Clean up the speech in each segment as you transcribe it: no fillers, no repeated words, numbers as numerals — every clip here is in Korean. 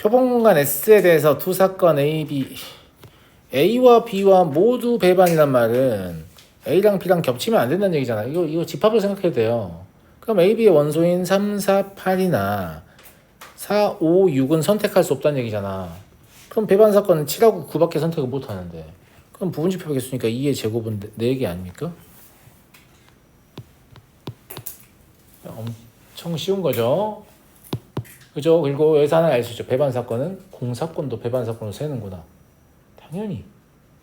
표본공간 S에 대해서 두 사건 A, B, A와 B와 모두 배반이란 말은 A랑 B랑 겹치면 안 된다는 얘기잖아. 이거 집합으로 생각해도 돼요. 그럼 A, B의 원소인 3, 4, 8이나 4, 5, 6은 선택할 수 없다는 얘기잖아. 그럼 배반 사건은 7하고 9밖에 선택을 못 하는데. 그럼 부분집합 개수니까 2의 제곱은 4개 아닙니까? 엄청 쉬운 거죠. 그죠? 그리고 여기서 하나 알 수 있죠. 배반 사건은 공사건도 배반 사건으로 세는구나. 당연히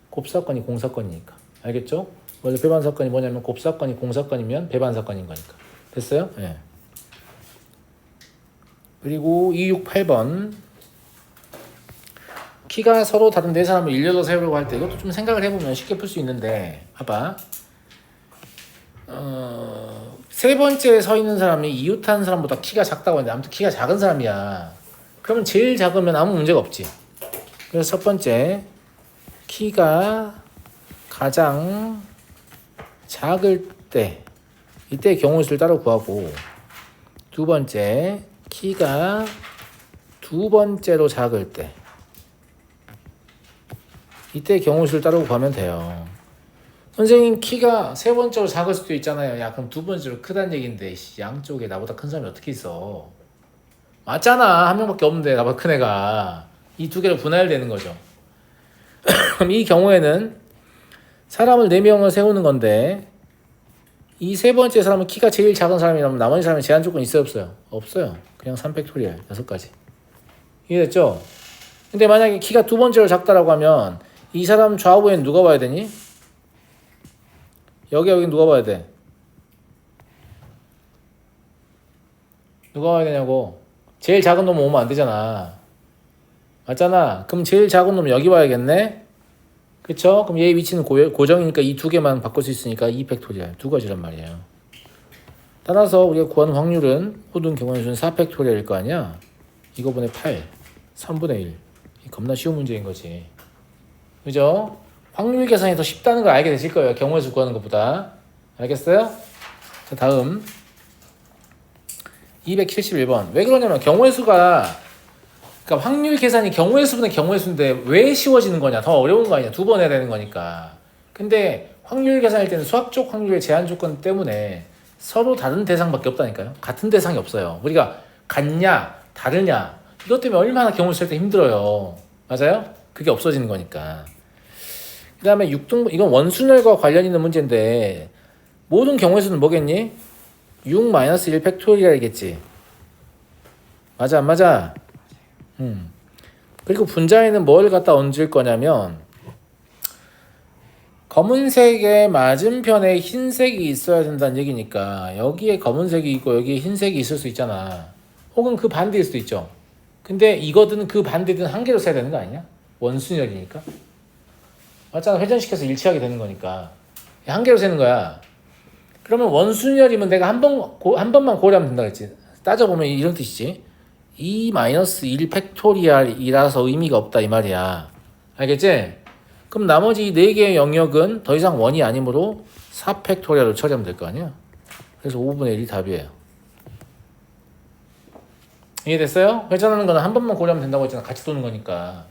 곱사건이 공사건이니까. 알겠죠? 원래 배반 사건이 뭐냐면 곱사건이 공사건이면 배반 사건인 거니까. 됐어요? 네. 그리고 268번 키가 서로 다른 네 사람을 일렬로 세우려고 할 때 이것도 좀 생각을 해보면 쉽게 풀 수 있는데 봐봐. 세 번째에 서 있는 사람이 이웃한 사람보다 키가 작다고 했는데 아무튼 키가 작은 사람이야. 그러면 제일 작으면 아무 문제가 없지. 그래서 첫 번째 키가 가장 작을 때 이때 경우의 수를 따로 구하고, 두 번째 키가 두 번째로 작을 때 이때 경우의 수를 따로 구하면 돼요. 선생님 키가 세 번째로 작을 수도 있잖아요. 야 그럼 두 번째로 크다는 얘긴데 양쪽에 나보다 큰 사람이 어떻게 있어? 맞잖아. 한 명밖에 없는데 나보다 큰 애가. 이 두 개로 분할되는 거죠. 그럼 이 경우에는 사람을 4명을 세우는 건데 이 세 번째 사람은 키가 제일 작은 사람이라면 나머지 사람이 제한 조건 있어요 없어요? 없어요. 그냥 3팩토리얼 6가지. 이해됐죠? 근데 만약에 키가 두 번째로 작다라고 하면 이 사람 좌우에는 누가 와야 되니? 여기 누가 와야 돼? 누가 와야 되냐고. 제일 작은 놈 오면 안 되잖아. 맞잖아. 그럼 제일 작은 놈 여기 와야겠네? 그쵸? 그럼 얘의 위치는 고정이니까 이 두 개만 바꿀 수 있으니까 2팩토리얼 2가지란 말이에요. 따라서 우리가 구하는 확률은 모든 경우의 수는 4팩토리얼일 거 아니야? 이거분의 8 3분의 1. 겁나 쉬운 문제인 거지. 그죠? 확률 계산이 더 쉽다는 걸 알게 되실 거예요. 경우의 수 구하는 것보다. 알겠어요? 자, 다음 271번. 왜 그러냐면 경우의 수가, 그러니까 확률 계산이 경우의 수분의 경우의 수인데 왜 쉬워지는 거냐? 더 어려운 거 아니야? 두 번 해야 되는 거니까. 근데 확률 계산일 때는 수학적 확률의 제한 조건 때문에 서로 다른 대상밖에 없다니까요. 같은 대상이 없어요. 우리가 같냐 다르냐 이것 때문에 얼마나 경우를 쓸 때 힘들어요. 맞아요? 그게 없어지는 거니까. 그 다음에 6등분, 이건 원순열과 관련 있는 문제인데 모든 경우의 수는 뭐겠니? 6-1 팩토리얼이겠지. 맞아 안 맞아? 그리고 분자에는 뭘 갖다 얹을 거냐면 검은색의 맞은편에 흰색이 있어야 된다는 얘기니까 여기에 검은색이 있고 여기에 흰색이 있을 수 있잖아. 혹은 그 반대일 수도 있죠. 근데 이거든 그 반대든 한 개로 써야 되는 거 아니냐? 원순열이니까. 맞잖아. 회전시켜서 일치하게 되는 거니까 한 개로 세는 거야. 그러면 원순열이면 내가 한 번만 고려하면 된다 그랬지. 따져보면 이런 뜻이지. 2-1 팩토리얼이라서 의미가 없다 이 말이야. 알겠지? 그럼 나머지 4개의 영역은 더 이상 원이 아니므로 4 팩토리얼로 처리하면 될 거 아니야. 그래서 5분의 1이 답이에요. 이해됐어요? 회전하는 거는 한 번만 고려하면 된다고 했잖아. 같이 도는 거니까.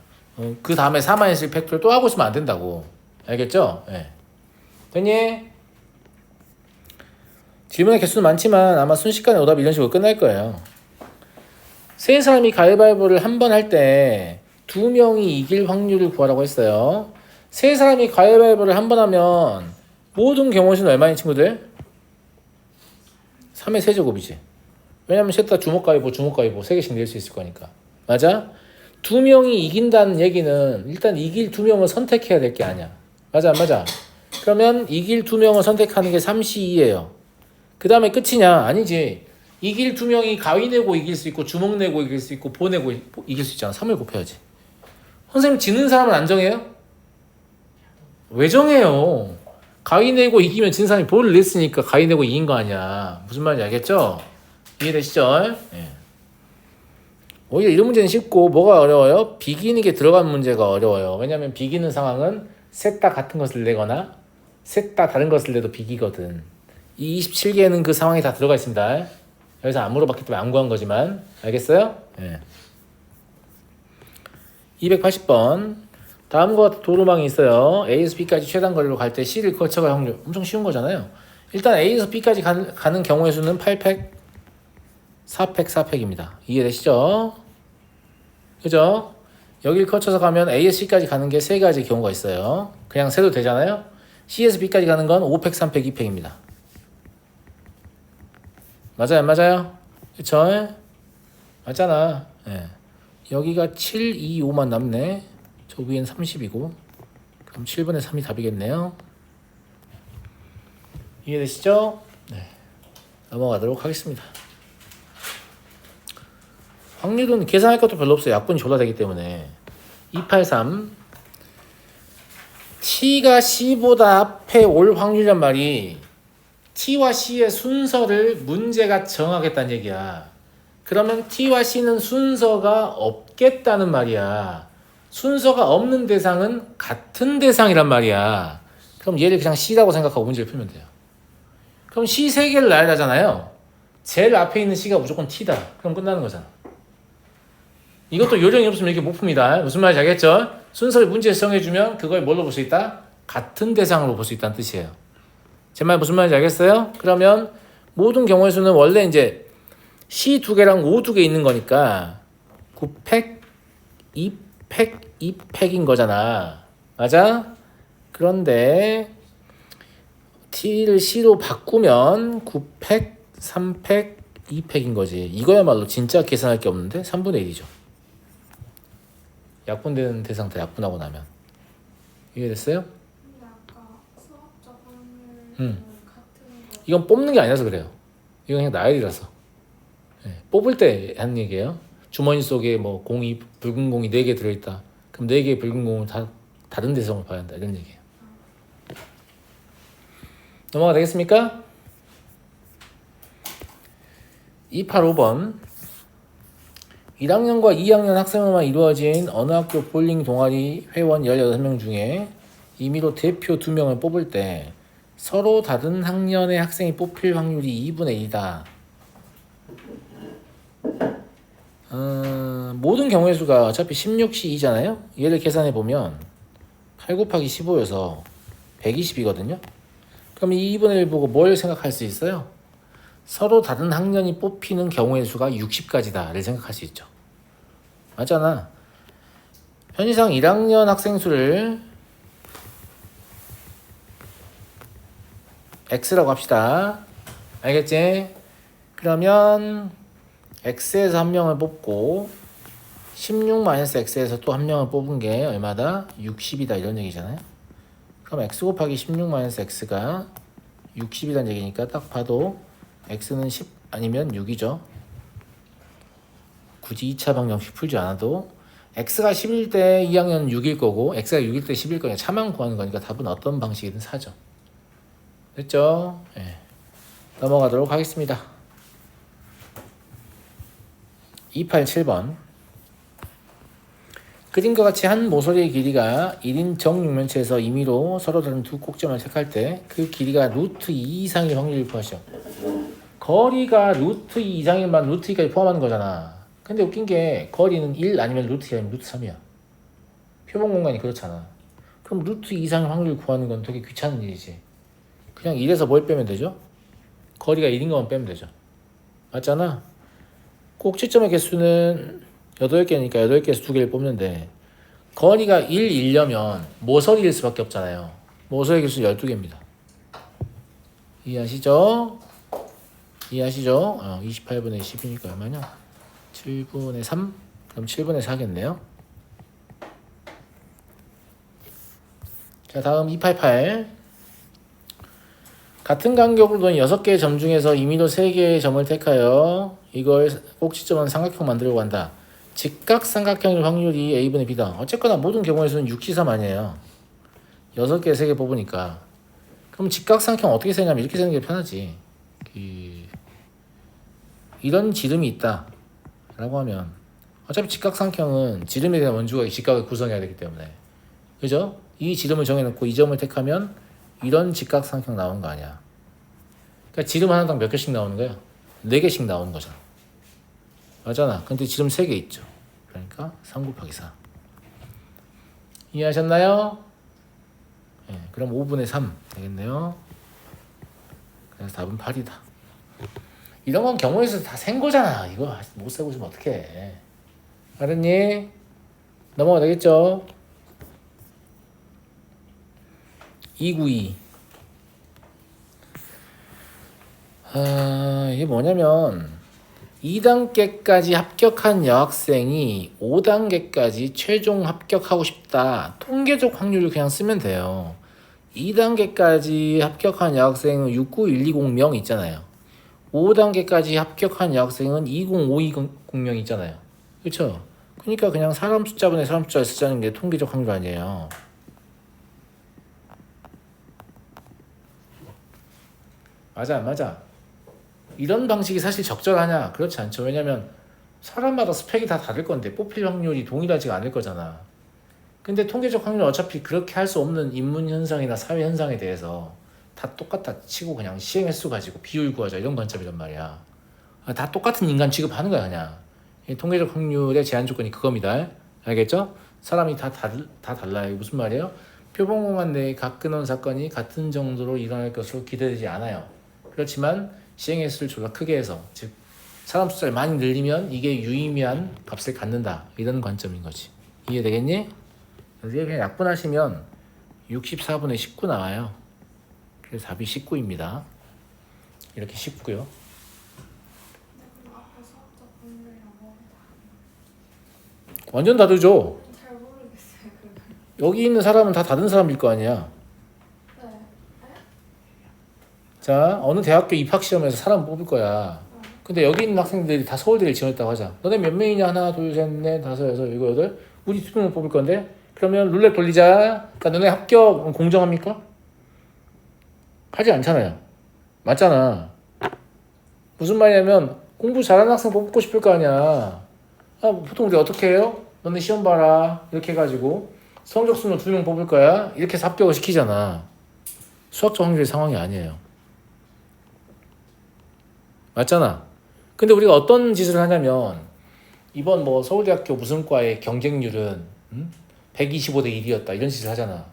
그 다음에 4-1 팩토리얼 또 하고 있으면 안 된다고. 알겠죠? 네. 됐니? 질문의 개수는 많지만 아마 순식간에 오답이 이런 식으로 끝날 거예요. 세 사람이 가위바위보를 한 번 할 때 2명이 이길 확률을 구하라고 했어요. 세 사람이 가위바위보를 한 번 하면 모든 경우의 수는 얼마인 친구들? 3의 세제곱이지. 왜냐면 셋 다 주먹가위보 3개씩 낼 수 있을 거니까. 맞아? 2명이 이긴다는 얘기는 일단 이길 2명을 선택해야 될 게 아니야. 맞아 안 맞아? 그러면 이길 2명을 선택하는 게 3C2예요. 그 다음에 끝이냐? 아니지. 이길 2명이 가위 내고 이길 수 있고 주먹 내고 이길 수 있고 보 내고 이길 수 있잖아. 3을 곱해야지. 선생님 지는 사람은 안 정해요? 왜 정해요? 가위 내고 이기면 진 사람이 볼을 냈으니까 가위 내고 이긴 거 아니야. 무슨 말인지 알겠죠? 이해되시죠? 네. 오히려 이런 문제는 쉽고 뭐가 어려워요? 비기는 게 들어간 문제가 어려워요. 왜냐면 비기는 상황은 셋 다 같은 것을 내거나 셋 다 다른 것을 내도 비기거든. 이 27개는 그 상황이 다 들어가 있습니다. 여기서 안 물어봤기 때문에 안 구한 거지만 알겠어요? 네. 280번. 다음과 같은 도로망이 있어요. A에서 B까지 최단 거리로 갈 때 C를 거쳐갈 확률. 엄청 쉬운 거잖아요. 일단 A에서 B까지 가는 경우의 수는 8팩, 4팩, 4팩입니다. 이해되시죠? 그죠? 여기를 거쳐서 가면 A에서 C까지 가는 게 세 가지 경우가 있어요. 그냥 세도 되잖아요. C에서 B까지 가는 건 5팩, 3팩, 2팩입니다. 맞아요, 안 맞아요? 그쵸? 맞잖아. 예. 여기가 7, 2, 5만 남네. 저 위엔 30이고. 그럼 7분의 3이 답이겠네요. 이해되시죠? 네. 넘어가도록 하겠습니다. 확률은 계산할 것도 별로 없어요. 약분이 졸라 되기 때문에. 283. T가 C보다 앞에 올 확률이란 말이 T와 C의 순서를 문제가 정하겠다는 얘기야. 그러면 T와 C는 순서가 없겠다는 말이야. 순서가 없는 대상은 같은 대상이란 말이야. 그럼 얘를 그냥 C라고 생각하고 문제를 풀면 돼요. 그럼 C 3개를 놔야 하잖아요. 제일 앞에 있는 C가 무조건 T다. 그럼 끝나는 거잖아. 이것도 요령이 없으면 이렇게 못 풉니다. 무슨 말인지 알겠죠? 순서를 문제에서 정해주면 그걸 뭘로 볼 수 있다? 같은 대상으로 볼 수 있다는 뜻이에요. 제 말 무슨 말인지 알겠어요? 그러면 모든 경우의 수는 원래 이제 C 2개랑 O 2개 있는 거니까 9팩, 2팩, 2팩인 거잖아. 맞아? 그런데 T를 C로 바꾸면 9팩, 3팩, 2팩인 거지. 이거야말로 진짜 계산할 게 없는데 3분의 1이죠. 약분되는 대상 다 약분하고 나면. 이해됐어요? 근데 아까 수학적 확률 같은 거 이건 뽑는 게 아니라서 그래요. 이건 그냥 나열이라서. 네, 뽑을 때 하는 얘기예요. 주머니 속에 뭐 공이 붉은 공이 4개 들어있다. 그럼 4개의 붉은 공을 다 다른 대상을 봐야 한다. 이런 얘기예요. 넘어가 되겠습니까? 285번. 1학년과 2학년 학생으로만 이루어진 어느 학교 볼링 동아리 회원 16명 중에 임의로 대표 2명을 뽑을 때 서로 다른 학년의 학생이 뽑힐 확률이 2분의 1이다. 모든 경우의 수가 어차피 16시 2잖아요. 얘를 계산해 보면 8 곱하기 15여서 120이거든요. 그럼 이 2분의 1 보고 뭘 생각할 수 있어요? 서로 다른 학년이 뽑히는 경우의 수가 60가지다를 생각할 수 있죠. 맞잖아. 편의상 1학년 학생 수를 X라고 합시다. 알겠지? 그러면 X에서 한 명을 뽑고 16-X에서 또 한 명을 뽑은 게 얼마다? 60이다 이런 얘기잖아요. 그럼 X 곱하기 16-X가 60이란 얘기니까 딱 봐도 X는 10 아니면 6이죠. 굳이 2차 방정식 풀지 않아도 X가 10일 때 2학년은 6일 거고 X가 6일 때 10일 거니까 차만 구하는 거니까 답은 어떤 방식이든 사죠. 됐죠? 네. 넘어가도록 하겠습니다. 287번. 그림과 같이 한 모서리의 길이가 1인 정육면체에서 임의로 서로 다른 두 꼭지점을 택할 때 그 길이가 루트 2 이상의 확률을 구하시오. 거리가 루트 2 이상이면 루트 2까지 포함하는 거잖아. 근데 웃긴 게 거리는 1 아니면 루트 2 아니면 루트 3이야. 표본 공간이 그렇잖아. 그럼 루트 2 이상의 확률을 구하는 건 되게 귀찮은 일이지. 그냥 1에서 뭘 빼면 되죠? 거리가 1인 것만 빼면 되죠. 맞잖아? 꼭지점의 개수는 8개니까 8개에서 2개를 뽑는데 거리가 1이려면 모서리일 수밖에 없잖아요. 모서리 개수 12개입니다. 이해하시죠? 이해하시죠? 28분의 10이니까 얼마냐? 7분의 3? 그럼 7분의 4겠네요. 자, 다음 288. 같은 간격으로 둔 6개의 점 중에서 임의로 3개의 점을 택하여 이걸 꼭지점은 삼각형 만들려고 한다. 직각삼각형일 확률이 A분의 B다. 어쨌거나 모든 경우에서는 6C3 아니에요. 6개 3개 뽑으니까. 그럼 직각삼각형 어떻게 세냐면 이렇게 세는 게 편하지. 이런 지름이 있다 라고 하면 어차피 직각삼각형은 지름에 대한 원주가 직각을 구성해야 되기 때문에, 그죠? 이 지름을 정해놓고 이 점을 택하면 이런 직각삼각형 나오는 거 아니야. 그러니까 지름 하나당 몇 개씩 나오는 거야? 4개씩 나오는 거잖아. 맞잖아. 근데 지름 3개 있죠. 그러니까 3 곱하기 4. 이해하셨나요? 네, 그럼 5분의 3 되겠네요. 그래서 답은 8이다. 이런 건 경우에 있어서 다 센 거잖아. 이거 못 세고 있으면 어떡해. 알았니? 넘어가 되겠죠? 292. 이게 뭐냐면 2단계까지 합격한 여학생이 5단계까지 최종 합격하고 싶다. 통계적 확률을 그냥 쓰면 돼요. 2단계까지 합격한 여학생은 69120명 있잖아요. 5단계까지 합격한 여학생은 20520명 있잖아요. 그렇죠? 그러니까 그냥 사람 숫자분의 사람 숫자를 쓰자는 게 통계적 확률 아니에요. 맞아 안 맞아? 이런 방식이 사실 적절하냐? 그렇지 않죠. 왜냐면 사람마다 스펙이 다 다를 건데 뽑힐 확률이 동일하지가 않을 거잖아. 근데 통계적 확률은 어차피 그렇게 할 수 없는 인문 현상이나 사회 현상에 대해서 다 똑같다 치고 그냥 시행 횟수 가지고 비율 구하자 이런 관점이란 말이야. 다 똑같은 인간 취급하는 거야 그냥. 이 통계적 확률의 제한 조건이 그겁니다. 알겠죠? 사람이 다 달라요. 이게 무슨 말이에요? 표본 공간 내의 각 근원 사건이 같은 정도로 일어날 것으로 기대되지 않아요. 그렇지만 시행 횟수를 졸라 크게 해서 즉 사람 숫자를 많이 늘리면 이게 유의미한 값을 갖는다 이런 관점인 거지. 이해되겠니? 그래서 그냥 약분하시면 64분의 19 나와요. 그래서 답이 19입니다. 이렇게 쉽고요. 근데 그럼 아까 수학적 확률이랑 뭐가 완전 다르죠. 잘 모르겠어요. 그러면. 여기 있는 사람은 다 다른 사람일 거 아니야. 네. 자, 어느 대학교 입학 시험에서 사람 뽑을 거야. 근데 여기 있는 학생들이 다 서울대를 지원했다고 하자. 너네 몇 명이냐? 하나, 둘, 셋, 넷, 다섯, 여섯, 일곱, 여덟. 우리 2명을 뽑을 건데. 그러면 룰렛 돌리자. 그러니까 너네 합격 공정합니까? 하지 않잖아요. 맞잖아. 무슨 말이냐면 공부 잘하는 학생 뽑고 싶을 거 아니야. 보통 우리 어떻게 해요? 너네 시험 봐라. 이렇게 해가지고 성적 순으로 2명 뽑을 거야. 이렇게 해서 합격을 시키잖아. 수학적 확률의 상황이 아니에요. 맞잖아. 근데 우리가 어떤 짓을 하냐면 이번 뭐 서울대학교 무슨 과의 경쟁률은 125대 1이었다 이런 짓을 하잖아.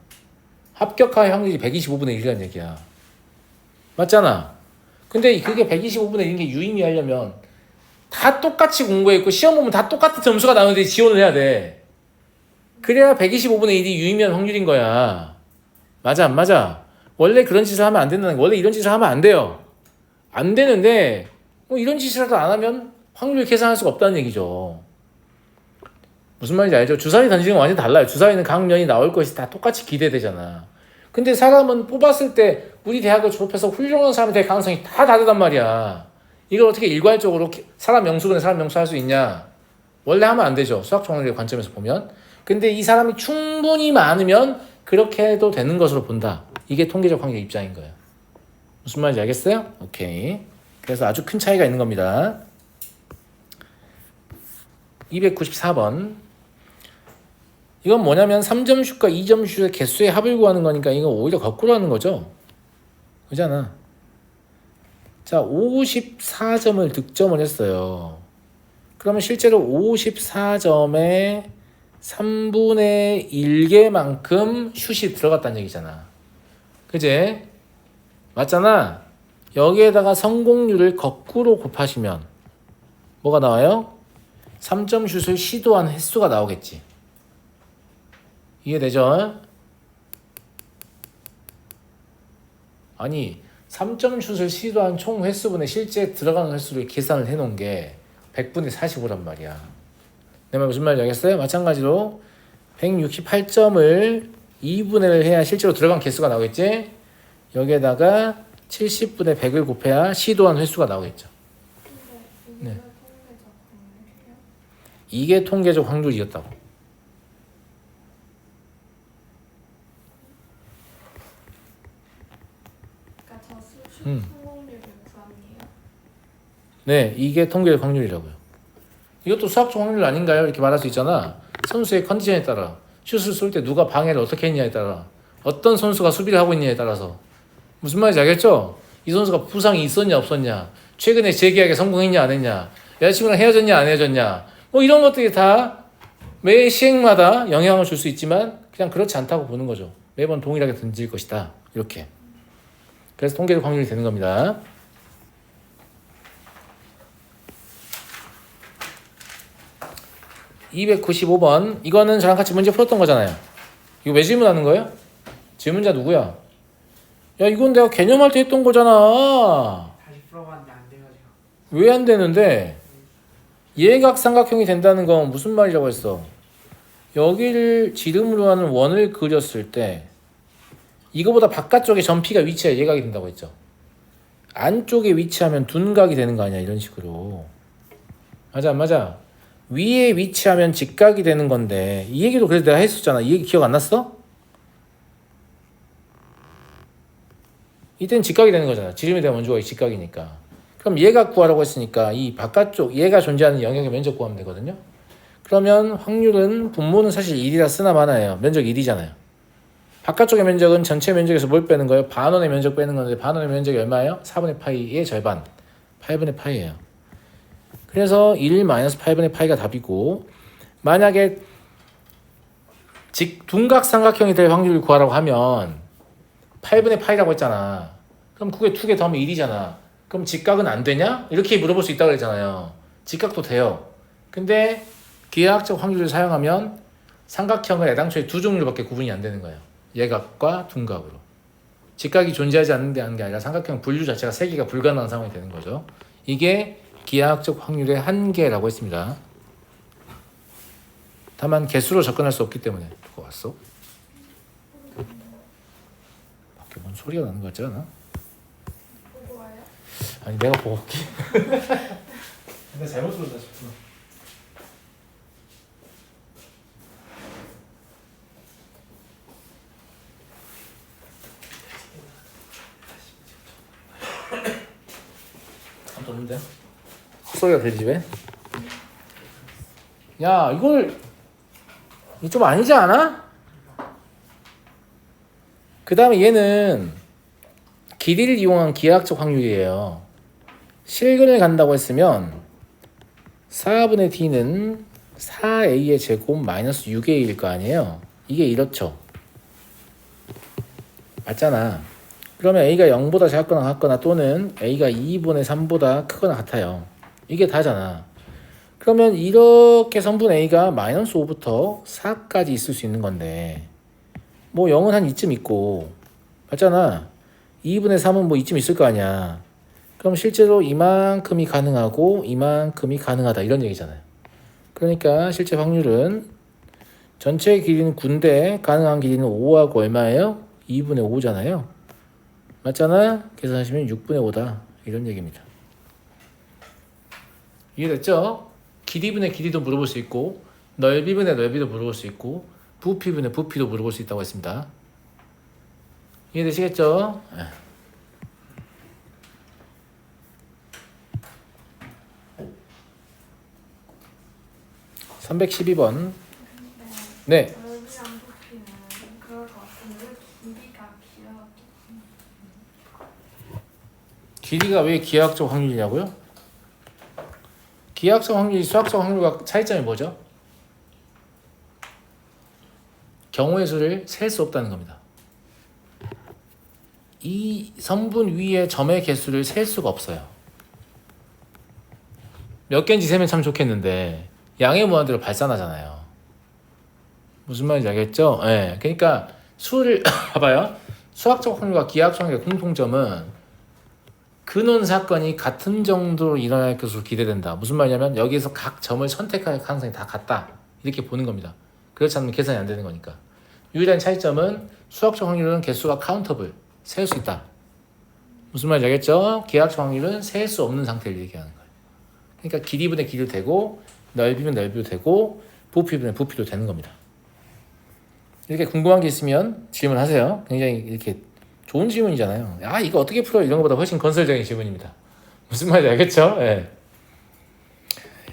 합격할 확률이 125분의 1이라는 얘기야. 맞잖아. 근데 그게 125분의 1인 게 유의미하려면 다 똑같이 공부했고 시험 보면 다 똑같은 점수가 나오는데 지원을 해야 돼. 그래야 125분의 1이 유의미한 확률인 거야. 맞아 안 맞아? 원래 그런 짓을 하면 안 된다는 거. 원래 이런 짓을 하면 안 돼요. 안 되는데 이런 짓이라도 안 하면 확률을 계산할 수가 없다는 얘기죠. 무슨 말인지 알죠? 주사위 던지는 건 완전 달라요. 주사위는 각 면이 나올 것이 다 똑같이 기대되잖아. 근데 사람은 뽑았을 때 우리 대학을 졸업해서 훌륭한 사람이 될 가능성이 다 다르단 말이야. 이걸 어떻게 일괄적으로 사람 명수분의 사람 명수 할 수 있냐? 원래 하면 안 되죠. 수학적 확률의 관점에서 보면. 근데 이 사람이 충분히 많으면 그렇게 해도 되는 것으로 본다. 이게 통계적 확률의 입장인 거예요. 무슨 말인지 알겠어요? 오케이. 그래서 아주 큰 차이가 있는 겁니다. 294번. 이건 뭐냐면 3점슛과 2점슛의 개수의 합을 구하는 거니까 이건 오히려 거꾸로 하는 거죠. 그잖아. 자, 54점을 득점을 했어요. 그러면 실제로 54점에 3분의 1개만큼 슛이 들어갔다는 얘기잖아. 그제? 맞잖아. 여기에다가 성공률을 거꾸로 곱하시면 뭐가 나와요? 3점 슛을 시도한 횟수가 나오겠지. 이해되죠? 아니 3점 슛을 시도한 총 횟수분의 실제 들어가는 횟수를 계산을 해놓은 게 100분의 45란 말이야. 내 말 무슨 말인지 알겠어요? 마찬가지로 168점을 2분해를 해야 실제로 들어간 개수가 나오겠지? 여기에다가 70분의 100을 곱해야 시도한 횟수가 나오겠죠. 근데 네. 이게 통계적 확률이에요? 이게 통계적 확률이었다고. 그러니까 저 성공률을 구함이에요? 네, 이게 통계적 확률이라고요. 이것도 수학적 확률 아닌가요? 이렇게 말할 수 있잖아. 선수의 컨디션에 따라 슛을 쏠 때 누가 방해를 어떻게 했냐에 따라 어떤 선수가 수비를 하고 있냐에 따라서 무슨 말인지 알겠죠? 이 선수가 부상이 있었냐 없었냐, 최근에 재계약에 성공했냐 안 했냐, 여자친구랑 헤어졌냐 안 헤어졌냐, 뭐 이런 것들이 다 매 시행마다 영향을 줄 수 있지만 그냥 그렇지 않다고 보는 거죠. 매번 동일하게 던질 것이다. 이렇게. 그래서 통계적 확률이 되는 겁니다. (295번) 이거는 저랑 같이 문제 풀었던 거잖아요. 이거 왜 질문하는 거예요? 질문자 누구야? 야, 이건 내가 개념할 때 했던 거잖아. 다시 풀어봤는데 안 돼가지고. 왜 안 되는데? 예각삼각형이 된다는 건 무슨 말이라고 했어? 여기를 지름으로 하는 원을 그렸을 때 이거보다 바깥쪽에 점피가 위치해 예각이 된다고 했죠. 안쪽에 위치하면 둔각이 되는 거 아니야, 이런 식으로. 맞아 안 맞아? 위에 위치하면 직각이 되는 건데 이 얘기도 그래서 내가 했었잖아. 이 얘기 기억 안 났어? 이때는 직각이 되는 거잖아. 지름에 대한 원주각이 직각이니까. 그럼 얘가 구하라고 했으니까 이 바깥쪽 얘가 존재하는 영역의 면적 구하면 되거든요. 그러면 확률은 분모는 사실 1이라 쓰나 마나예요. 면적 1이잖아요. 바깥쪽의 면적은 전체 면적에서 뭘 빼는 거예요? 반원의 면적 빼는 건데 반원의 면적이 얼마예요? 4분의 파이의 절반 8분의 파이예요. 그래서 1 마이너스 8분의 파이가 답이고, 만약에 둔각삼각형이 될 확률을 구하라고 하면 8분의 파이라고 했잖아. 그럼 그게 2개 더하면 1이잖아. 그럼 직각은 안 되냐? 이렇게 물어볼 수 있다고 그랬잖아요. 직각도 돼요. 근데 기하학적 확률을 사용하면 삼각형을 애당초에 두 종류밖에 구분이 안 되는 거예요. 예각과 둔각으로. 직각이 존재하지 않는데 하는 게 아니라 삼각형 분류 자체가 세 개가 불가능한 상황이 되는 거죠. 이게 기하학적 확률의 한계라고 했습니다. 다만 개수로 접근할 수 없기 때문에. 누가 왔어? 밖에 뭔 소리가 나는 것 같지 않아? 보고 와요? 아니 내가 보고 올게. 근데 잘못 들었다 싶구나. 아무도 없는데? 헛소리가 들리지 왜? 야, 이거 좀 아니지 않아? 그 다음에 얘는 길이를 이용한 기하학적 확률이에요. 실근을 간다고 했으면 4분의 d는 4a의 제곱 마이너스 6의 1일 거 아니에요. 이게 이렇죠. 맞잖아. 그러면 a가 0보다 작거나 같거나 또는 a가 2분의 3보다 크거나 같아요. 이게 다잖아. 그러면 이렇게 선분 a가 마이너스 5부터 4까지 있을 수 있는 건데 뭐 0은 한 이쯤 있고, 맞잖아. 2분의 3은 뭐 이쯤 있을 거 아니야. 그럼 실제로 이만큼이 가능하고 이만큼이 가능하다 이런 얘기잖아요. 그러니까 실제 확률은 전체 길이는 9인데 가능한 길이는 5하고 얼마예요? 2분의 5잖아요. 맞잖아. 계산하시면 6분의 5다 이런 얘기입니다. 이해됐죠? 길이분의 길이도 물어볼 수 있고 넓이분의 넓이도 물어볼 수 있고 부피분의 부피도 물어볼 수 있다고 했습니다. 이해되시겠죠? 312번. 네. 넓이랑 부피는 그럴 것 같은데 왜 길이가 길어도 길이가 왜 기하학적 확률이냐고요? 기하학적 확률이 수학적 확률과 차이점이 뭐죠? 경우의 수를 셀 수 없다는 겁니다. 이 선분 위의 점의 개수를 셀 수가 없어요. 몇 개인지 세면 참 좋겠는데 양의 무한대로 발산하잖아요. 무슨 말인지 알겠죠? 네. 그러니까 수를 봐봐요. 수학적 확률과 기하학적 확률의 공통점은 근원 사건이 같은 정도로 일어날 것으로 기대된다. 무슨 말이냐면 여기에서 각 점을 선택할 가능성이 다 같다. 이렇게 보는 겁니다. 그렇지 않으면 계산이 안 되는 거니까. 유일한 차이점은 수학적 확률은 개수가 카운터블, 셀 수 있다. 무슨 말인지 알겠죠? 기하학적 확률은 셀 수 없는 상태를 얘기하는 거예요. 그러니까 길이분의 길이도 되고 넓이면 넓이도 되고 부피분의 부피도 되는 겁니다. 이렇게 궁금한 게 있으면 질문하세요. 굉장히 이렇게 좋은 질문이잖아요. 아, 이거 어떻게 풀어? 이런 것보다 훨씬 건설적인 질문입니다. 무슨 말인지 알겠죠? 네.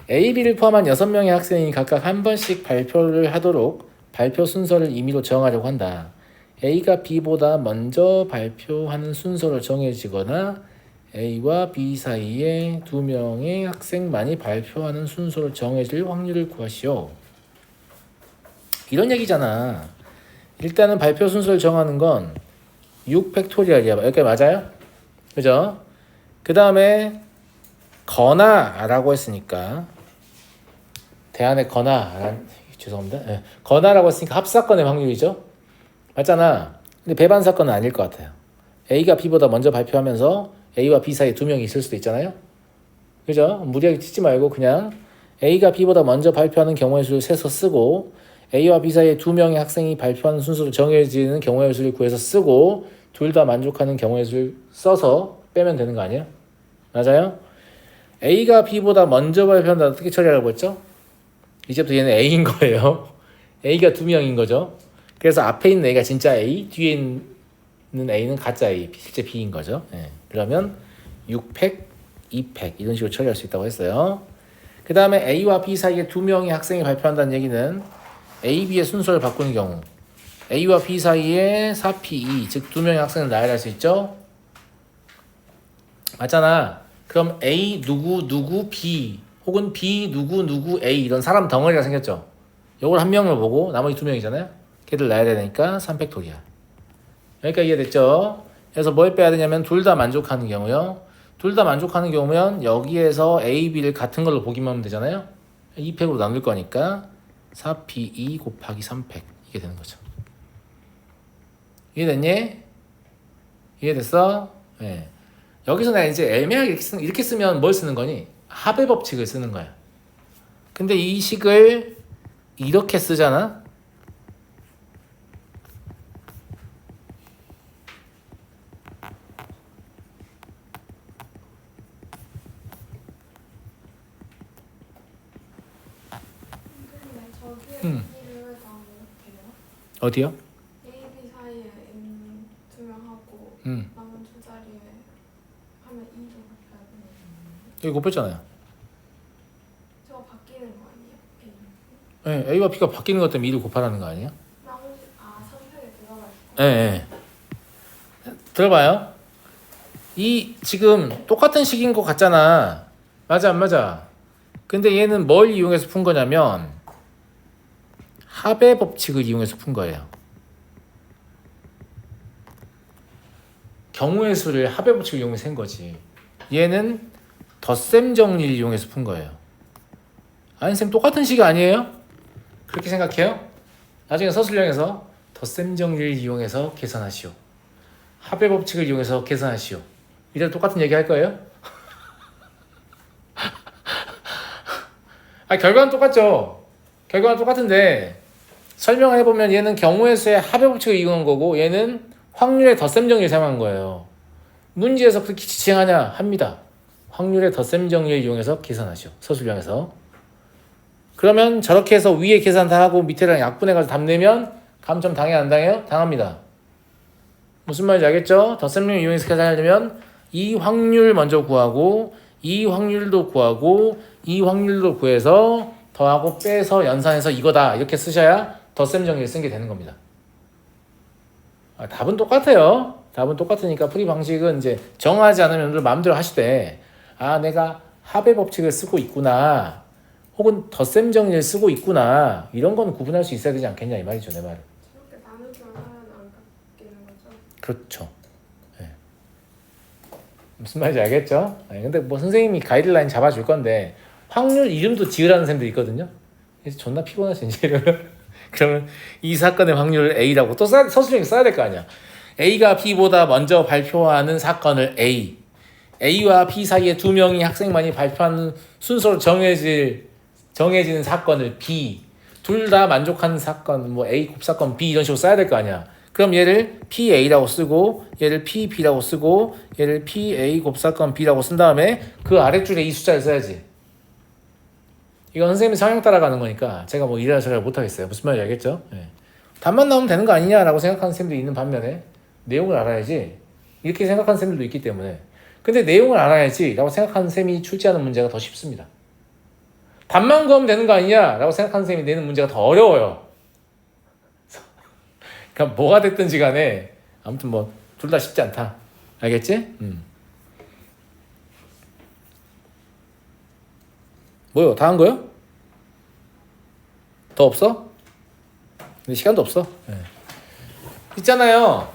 A, B를 포함한 6명의 학생이 각각 한 번씩 발표를 하도록 발표 순서를 임의로 정하려고 한다. A가 B보다 먼저 발표하는 순서로 정해지거나 A와 B 사이에 2명의 학생만이 발표하는 순서로 정해질 확률을 구하시오. 이런 얘기잖아. 일단은 발표 순서를 정하는 건 6 팩토리얼이야. 여기까지 맞아요? 그죠? 그 다음에 거나라고 했으니까 대안의 거나 죄송합니다. 네. 거나라고 했으니까 합사건의 확률이죠. 맞잖아. 근데 배반 사건은 아닐 것 같아요. A가 B보다 먼저 발표하면서 A와 B 사이에 두 명이 있을 수도 있잖아요. 그죠? 무리하게 치지 말고 그냥 A가 B보다 먼저 발표하는 경우의 수를 세서 쓰고 A와 B 사이에 두 명의 학생이 발표하는 순서로 정해지는 경우의 수를 구해서 쓰고 둘 다 만족하는 경우의 수를 써서 빼면 되는 거 아니야? 맞아요? A가 B보다 먼저 발표한다. 어떻게 처리하라고 했죠? 이제부터 얘는 A인 거예요. A가 두 명인 거죠. 그래서 앞에 있는 A가 진짜 A, 뒤에 있는 A는 가짜 A, 실제 B인 거죠. 네. 그러면 6팩, 2팩 이런 식으로 처리할 수 있다고 했어요. 그 다음에 A와 B 사이에 두 명의 학생이 발표한다는 얘기는 A, B의 순서를 바꾸는 경우 A와 B 사이에 4P2, 즉 두 명의 학생을 나열할 수 있죠. 맞잖아. 그럼 A 누구 B 혹은 B 누구 A 이런 사람 덩어리가 생겼죠. 요걸 한 명을 보고 나머지 두 명이잖아요. 걔들 나열해야 되니까 3팩토리얼. 여기까지 이해됐죠? 그래서 뭘 빼야 되냐면 둘 다 만족하는 경우요. 둘 다 만족하는 경우면 여기에서 A, B를 같은 걸로 보기만 하면 되잖아요. 2팩으로 나눌 거니까 4P2 곱하기 3팩 이게 되는 거죠. 이해됐니? 이해됐어? 네. 여기서 내가 이제 애매하게 이렇게 쓰면 뭘 쓰는 거니? 합의 법칙을 쓰는 거야. 근데 이 식을 이렇게 쓰잖아? 근데 저기에 음. B를 다 넣을게요. 어디요? A, B 사이에 있는 두 명하고 음. 남은 두 자리에 하면 2도 곱해야 되는 거예요. 여기 곱했잖아요. 저거 바뀌는 거 아니에요? A. 네, A와 B가 바뀌는 것 때문에 2를 곱하라는 거 아니에요? 나머지 3팩에 들어갈 거. 네, 네. 들어봐요. 이 지금 똑같은 식인 것 같잖아. 맞아 안 맞아? 근데 얘는 뭘 이용해서 푼 거냐면 합의 법칙을 이용해서 푼 거예요. 경우의 수를 합의 법칙을 이용해서 센 거지. 얘는 덧셈 정리를 이용해서 푼 거예요. 아니 쌤 똑같은 식 아니에요? 그렇게 생각해요? 나중에 서술형에서 덧셈 정리를 이용해서 계산하시오. 합의 법칙을 이용해서 계산하시오. 이래도 똑같은 얘기 할 거예요? 아 결과는 똑같죠. 결과는 똑같은데 설명을 해보면 얘는 경우의 수의 합의 법칙을 이용한 거고 얘는 확률의 덧셈 정리를 사용한 거예요. 문제에서 그렇게 지칭하냐 합니다. 확률의 덧셈 정리를 이용해서 계산하시오. 서술형에서. 그러면 저렇게 해서 위에 계산 다 하고 밑에랑 약분해가지고 답 내면 감점 당해 안 당해요? 당합니다. 무슨 말인지 알겠죠? 덧셈을 이용해서 계산하려면 이 확률 먼저 구하고 이 확률도 구하고 이 확률도 구해서 더하고 빼서 연산해서 이거다 이렇게 쓰셔야 덧셈 정리를 쓴 게 되는 겁니다. 답은 똑같아요. 답은 똑같으니까 풀이 방식은 이제 정하지 않으면 마음대로 하시되 내가 합의 법칙을 쓰고 있구나 혹은 덧셈 정리를 쓰고 있구나 이런 건 구분할 수 있어야 되지 않겠냐 이 말이죠. 내 말은. 저렇게 나누기만 하면 안 바뀌는 거죠? 그렇죠. 네. 무슨 말인지 알겠죠? 근데 뭐 선생님이 가이드라인 잡아줄 건데 확률 이름도 지으라는 쌤도 있거든요. 그래서 존나 피곤하지 이제 이러면 그러면 이 사건의 확률을 A라고 또 서술형에 써야 될 거 아니야. A가 B보다 먼저 발표하는 사건을 A, A와 B 사이에 두 명이 학생만이 발표하는 순서로 정해지는 사건을 B, 둘 다 만족하는 사건, 뭐 A 곱사건 B 이런 식으로 써야 될 거 아니야. 그럼 얘를 PA라고 쓰고 얘를 PB라고 쓰고 얘를 PA 곱사건 B라고 쓴 다음에 그 아랫줄에 이 숫자를 써야지. 이건 선생님이 성향 따라가는 거니까 제가 뭐 이래라 저래라 못하겠어요. 무슨 말인지 알겠죠? 네. 답만 나오면 되는 거 아니냐라고 생각하는 쌤도 있는 반면에 내용을 알아야지 이렇게 생각하는 쌤들도 있기 때문에 근데 내용을 알아야지 라고 생각하는 쌤이 출제하는 문제가 더 쉽습니다. 답만 구하면 되는 거 아니냐 라고 생각하는 쌤이 내는 문제가 더 어려워요. 그러니까 뭐가 됐든지 간에 아무튼 뭐 둘 다 쉽지 않다. 알겠지? 뭐요? 다 한 거요? 더 없어? 근데 시간도 없어. 네. 있잖아요.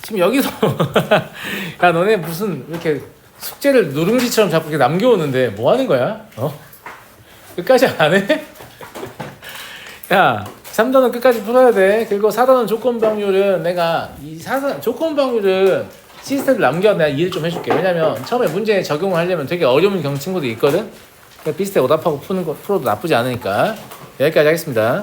지금 여기서 야 너네 무슨 이렇게 숙제를 누룽지처럼 자꾸 이렇게 남겨오는데 뭐 하는 거야? 끝까지 안 해? 야 3단원 끝까지 풀어야 돼. 그리고 4단원 조건방률은 내가 이 조건방률은 시스템을 남겨 내가 이해를 좀 해줄게. 왜냐면 처음에 문제 적용을 하려면 되게 어려운 친구도 있거든. 그러니까 비슷하게 오답하고 풀어도 나쁘지 않으니까 여기까지 하겠습니다.